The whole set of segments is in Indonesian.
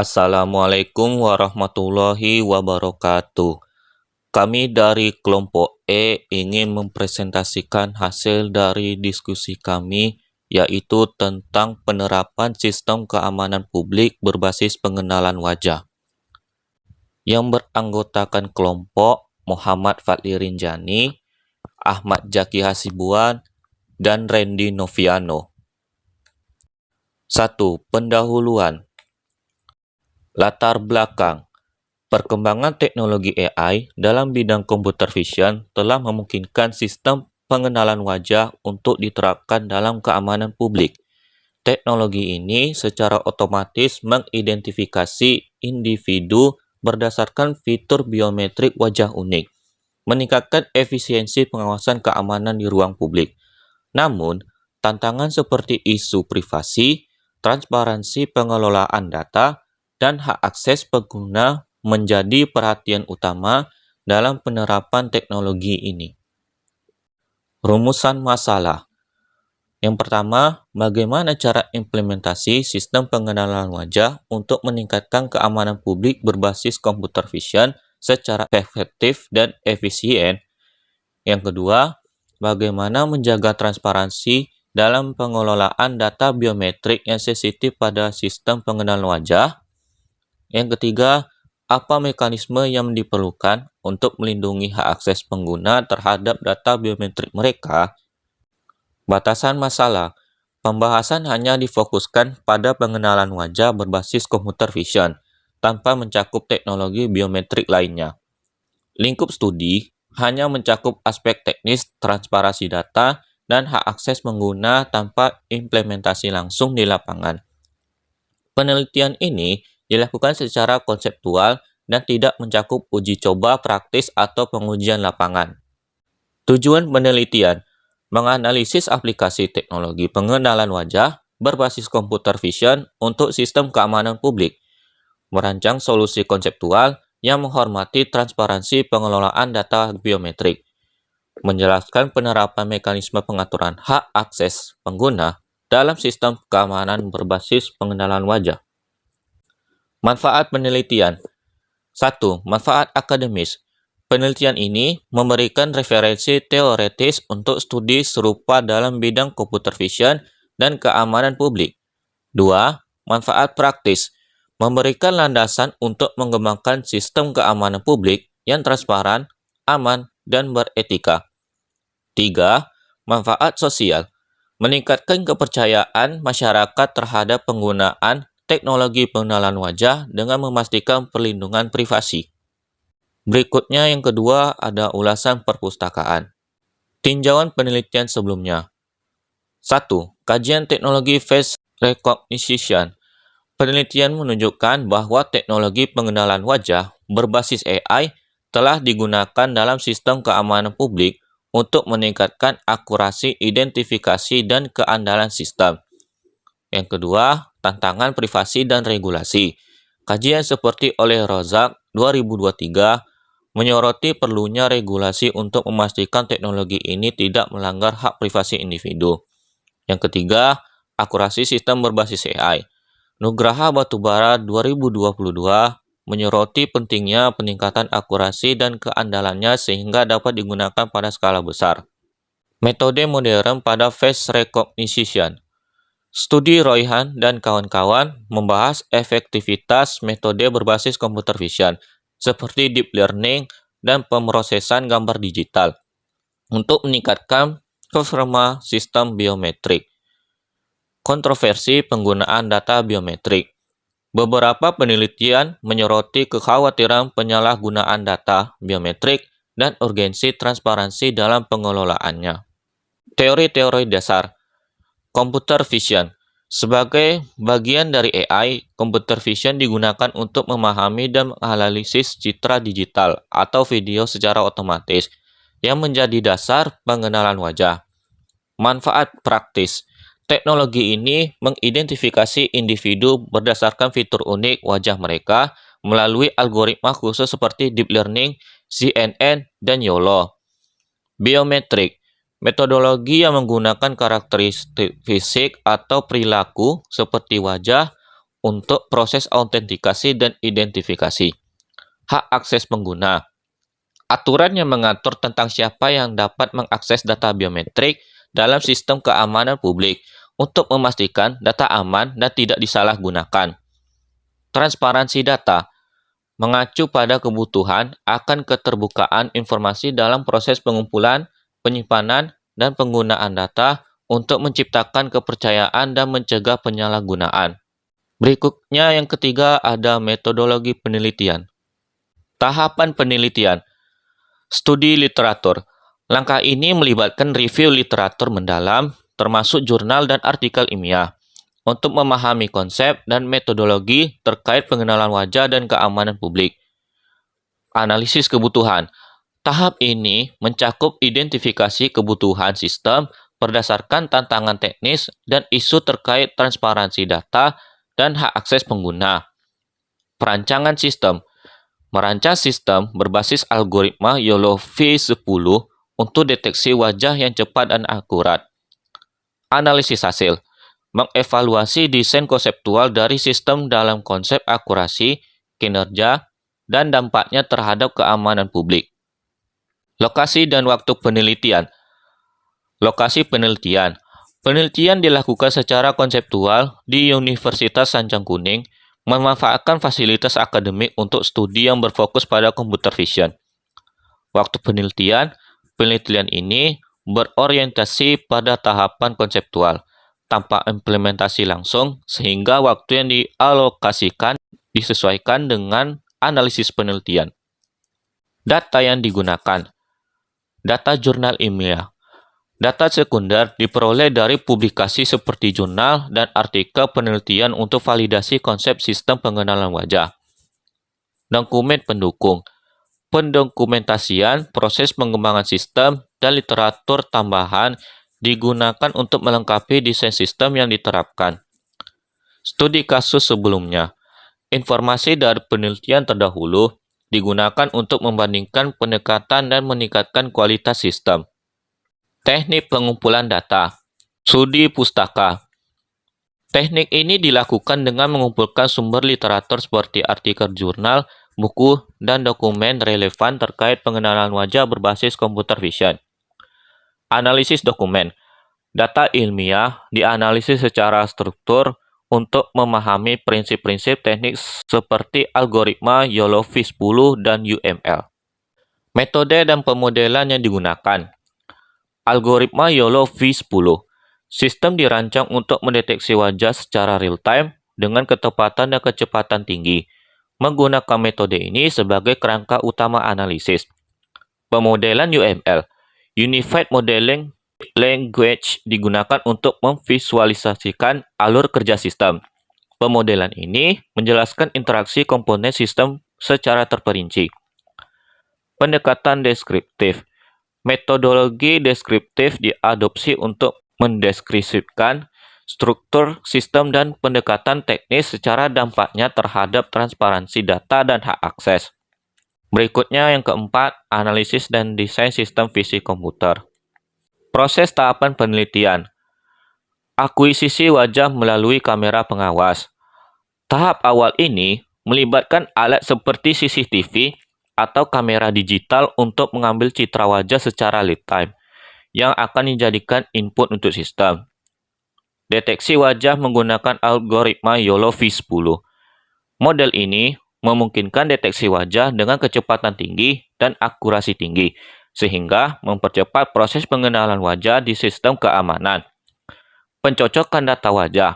Assalamualaikum warahmatullahi wabarakatuh. Kami dari kelompok E ingin mempresentasikan hasil dari diskusi kami, yaitu tentang penerapan sistem keamanan publik berbasis pengenalan wajah. Yang beranggotakan kelompok Muhammad Fadli Rinjani, Ahmad Jaki Hasibuan, dan Randy Noviano. 1. Pendahuluan. Latar belakang. Perkembangan teknologi AI dalam bidang computer vision telah memungkinkan sistem pengenalan wajah untuk diterapkan dalam keamanan publik. Teknologi ini secara otomatis mengidentifikasi individu berdasarkan fitur biometrik wajah unik, meningkatkan efisiensi pengawasan keamanan di ruang publik. Namun, tantangan seperti isu privasi, transparansi pengelolaan data, dan hak akses pengguna menjadi perhatian utama dalam penerapan teknologi ini. Rumusan masalah. Yang pertama, bagaimana cara implementasi sistem pengenalan wajah untuk meningkatkan keamanan publik berbasis computer vision secara efektif dan efisien? Yang kedua, bagaimana menjaga transparansi dalam pengelolaan data biometrik yang sensitif pada sistem pengenalan wajah? Yang ketiga, apa mekanisme yang diperlukan untuk melindungi hak akses pengguna terhadap data biometrik mereka? Batasan masalah. Pembahasan hanya difokuskan pada pengenalan wajah berbasis computer vision, tanpa mencakup teknologi biometrik lainnya. Lingkup studi hanya mencakup aspek teknis transparansi data dan hak akses pengguna tanpa implementasi langsung di lapangan. Penelitian ini dilakukan secara konseptual dan tidak mencakup uji coba praktis atau pengujian lapangan. Tujuan penelitian: menganalisis aplikasi teknologi pengenalan wajah berbasis computer vision untuk sistem keamanan publik, merancang solusi konseptual yang menghormati transparansi pengelolaan data biometrik, menjelaskan penerapan mekanisme pengaturan hak akses pengguna dalam sistem keamanan berbasis pengenalan wajah. Manfaat penelitian. 1. Manfaat akademis. Penelitian ini memberikan referensi teoretis untuk studi serupa dalam bidang computer vision dan keamanan publik. 2. Manfaat praktis. Memberikan landasan untuk mengembangkan sistem keamanan publik yang transparan, aman, dan beretika. 3. Manfaat sosial. Meningkatkan kepercayaan masyarakat terhadap penggunaan teknologi pengenalan wajah dengan memastikan perlindungan privasi. Berikutnya yang kedua ada ulasan perpustakaan. Tinjauan penelitian sebelumnya. 1. Kajian teknologi face recognition. Penelitian menunjukkan bahwa teknologi pengenalan wajah berbasis AI telah digunakan dalam sistem keamanan publik untuk meningkatkan akurasi identifikasi dan keandalan sistem. Yang kedua, tantangan privasi dan regulasi. Kajian seperti oleh Rozak 2023 menyoroti perlunya regulasi untuk memastikan teknologi ini tidak melanggar hak privasi individu. Yang ketiga, akurasi sistem berbasis AI. Nugraha Batubara 2022 menyoroti pentingnya peningkatan akurasi dan keandalannya sehingga dapat digunakan pada skala besar. Metode modern pada face recognition. Studi Royhan dan kawan-kawan membahas efektivitas metode berbasis computer vision seperti deep learning dan pemrosesan gambar digital untuk meningkatkan performa sistem biometrik. Kontroversi penggunaan data biometrik. Beberapa penelitian menyoroti kekhawatiran penyalahgunaan data biometrik dan urgensi transparansi dalam pengelolaannya. Teori-teori dasar. Computer vision. Sebagai bagian dari AI, computer vision digunakan untuk memahami dan menganalisis citra digital atau video secara otomatis yang menjadi dasar pengenalan wajah. Manfaat praktis. Teknologi ini mengidentifikasi individu berdasarkan fitur unik wajah mereka melalui algoritma khusus seperti deep learning, CNN, dan YOLO. Biometrik. Metodologi yang menggunakan karakteristik fisik atau perilaku seperti wajah untuk proses autentikasi dan identifikasi. Hak akses pengguna. Aturan yang mengatur tentang siapa yang dapat mengakses data biometrik dalam sistem keamanan publik untuk memastikan data aman dan tidak disalahgunakan. Transparansi data mengacu pada kebutuhan akan keterbukaan informasi dalam proses pengumpulan, penyimpanan, dan penggunaan data untuk menciptakan kepercayaan dan mencegah penyalahgunaan. Berikutnya yang ketiga ada metodologi penelitian. Tahapan penelitian. Studi literatur. Langkah ini melibatkan review literatur mendalam, termasuk jurnal dan artikel ilmiah, untuk memahami konsep dan metodologi terkait pengenalan wajah dan keamanan publik. Analisis kebutuhan. Tahap ini mencakup identifikasi kebutuhan sistem berdasarkan tantangan teknis dan isu terkait transparansi data dan hak akses pengguna. Perancangan sistem. Merancang sistem berbasis algoritma YOLO V10 untuk deteksi wajah yang cepat dan akurat. Analisis hasil. Mengevaluasi desain konseptual dari sistem dalam konsep akurasi, kinerja, dan dampaknya terhadap keamanan publik. Lokasi dan waktu penelitian. Lokasi penelitian. Penelitian dilakukan secara konseptual di Universitas Sanjang Kuning, memanfaatkan fasilitas akademik untuk studi yang berfokus pada computer vision. Waktu penelitian ini berorientasi pada tahapan konseptual, tanpa implementasi langsung, sehingga waktu yang dialokasikan disesuaikan dengan analisis penelitian. Data yang digunakan. Data jurnal ilmiah. Data sekunder diperoleh dari publikasi seperti jurnal dan artikel penelitian untuk validasi konsep sistem pengenalan wajah. Dokumen pendukung. Pendokumentasian proses pengembangan sistem dan literatur tambahan digunakan untuk melengkapi desain sistem yang diterapkan. Studi kasus sebelumnya. Informasi dari penelitian terdahulu digunakan untuk membandingkan pendekatan dan meningkatkan kualitas sistem. Teknik pengumpulan data. Studi pustaka. Teknik ini dilakukan dengan mengumpulkan sumber literatur seperti artikel jurnal, buku, dan dokumen relevan terkait pengenalan wajah berbasis computer vision. Analisis dokumen. Data ilmiah dianalisis secara struktur untuk memahami prinsip-prinsip teknik seperti algoritma YOLO V10 dan UML. Metode dan pemodelan yang digunakan. Algoritma YOLO V10. Sistem dirancang untuk mendeteksi wajah secara real-time dengan ketepatan dan kecepatan tinggi. Menggunakan metode ini sebagai kerangka utama analisis. Pemodelan UML. Unified Modeling Language digunakan untuk memvisualisasikan alur kerja sistem. Pemodelan ini menjelaskan interaksi komponen sistem secara terperinci. Pendekatan deskriptif. Metodologi deskriptif diadopsi untuk mendeskripsikan struktur sistem dan pendekatan teknis secara dampaknya terhadap transparansi data dan hak akses. Berikutnya yang keempat, analisis dan desain sistem visi komputer. Proses tahapan penelitian. Akuisisi wajah melalui kamera pengawas. Tahap awal ini melibatkan alat seperti CCTV atau kamera digital untuk mengambil citra wajah secara real time yang akan dijadikan input untuk sistem. Deteksi wajah menggunakan algoritma YOLO V10. Model ini memungkinkan deteksi wajah dengan kecepatan tinggi dan akurasi tinggi, sehingga mempercepat proses pengenalan wajah di sistem keamanan. Pencocokan data wajah.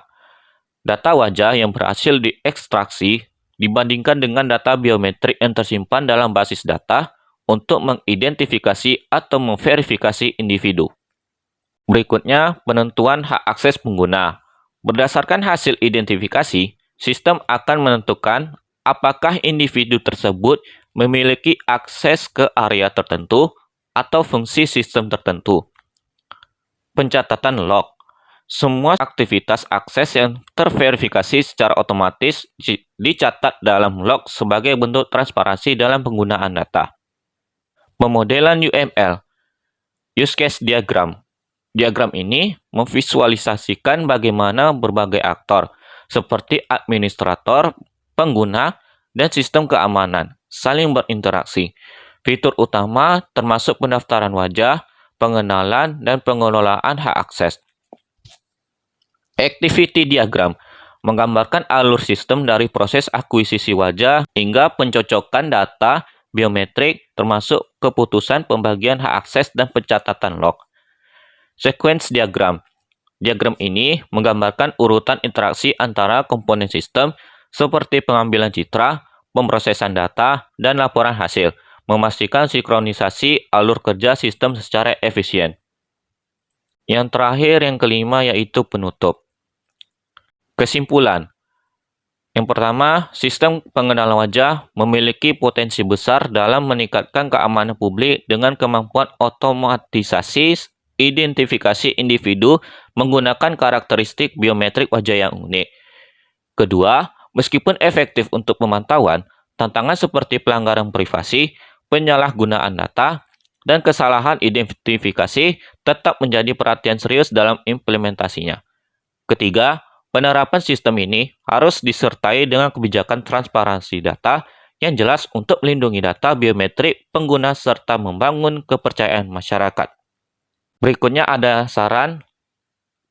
Data wajah yang berhasil diekstraksi dibandingkan dengan data biometrik yang tersimpan dalam basis data untuk mengidentifikasi atau memverifikasi individu. Berikutnya, penentuan hak akses pengguna. Berdasarkan hasil identifikasi, sistem akan menentukan apakah individu tersebut memiliki akses ke area tertentu atau fungsi sistem tertentu. Pencatatan log. Semua aktivitas akses yang terverifikasi secara otomatis dicatat dalam log sebagai bentuk transparansi dalam penggunaan data. Pemodelan UML. Use Case Diagram. Diagram ini memvisualisasikan bagaimana berbagai aktor, seperti administrator, pengguna, dan sistem keamanan, saling berinteraksi. Fitur utama termasuk pendaftaran wajah, pengenalan, dan pengelolaan hak akses. Activity diagram menggambarkan alur sistem dari proses akuisisi wajah hingga pencocokan data biometrik termasuk keputusan pembagian hak akses dan pencatatan log. Sequence diagram. Diagram ini menggambarkan urutan interaksi antara komponen sistem seperti pengambilan citra, pemrosesan data, dan laporan hasil, memastikan sinkronisasi alur kerja sistem secara efisien. Yang terakhir, yang kelima, yaitu penutup. Kesimpulan. Yang pertama, sistem pengenalan wajah memiliki potensi besar dalam meningkatkan keamanan publik dengan kemampuan otomatisasi identifikasi individu menggunakan karakteristik biometrik wajah yang unik. Kedua, meskipun efektif untuk pemantauan, tantangan seperti pelanggaran privasi, penyalahgunaan data, dan kesalahan identifikasi tetap menjadi perhatian serius dalam implementasinya. Ketiga, penerapan sistem ini harus disertai dengan kebijakan transparansi data yang jelas untuk melindungi data biometrik pengguna serta membangun kepercayaan masyarakat. Berikutnya ada saran.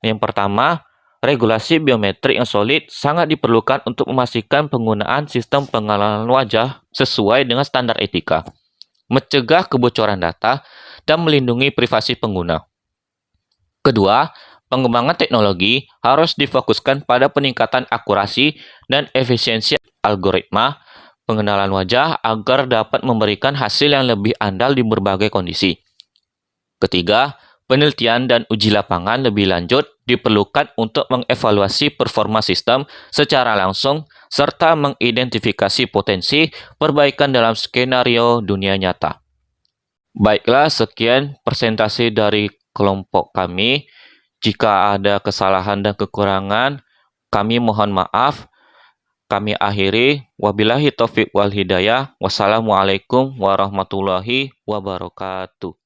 Yang pertama, regulasi biometrik yang solid sangat diperlukan untuk memastikan penggunaan sistem pengenalan wajah sesuai dengan standar etika, mencegah kebocoran data, dan melindungi privasi pengguna. Kedua, pengembangan teknologi harus difokuskan pada peningkatan akurasi dan efisiensi algoritma pengenalan wajah agar dapat memberikan hasil yang lebih andal di berbagai kondisi. Ketiga, penelitian dan uji lapangan lebih lanjut diperlukan untuk mengevaluasi performa sistem secara langsung serta mengidentifikasi potensi perbaikan dalam skenario dunia nyata. Baiklah, sekian presentasi dari kelompok kami. Jika ada kesalahan dan kekurangan, kami mohon maaf. Kami akhiri. Wabillahi taufiq wal hidayah. Wassalamualaikum warahmatullahi wabarakatuh.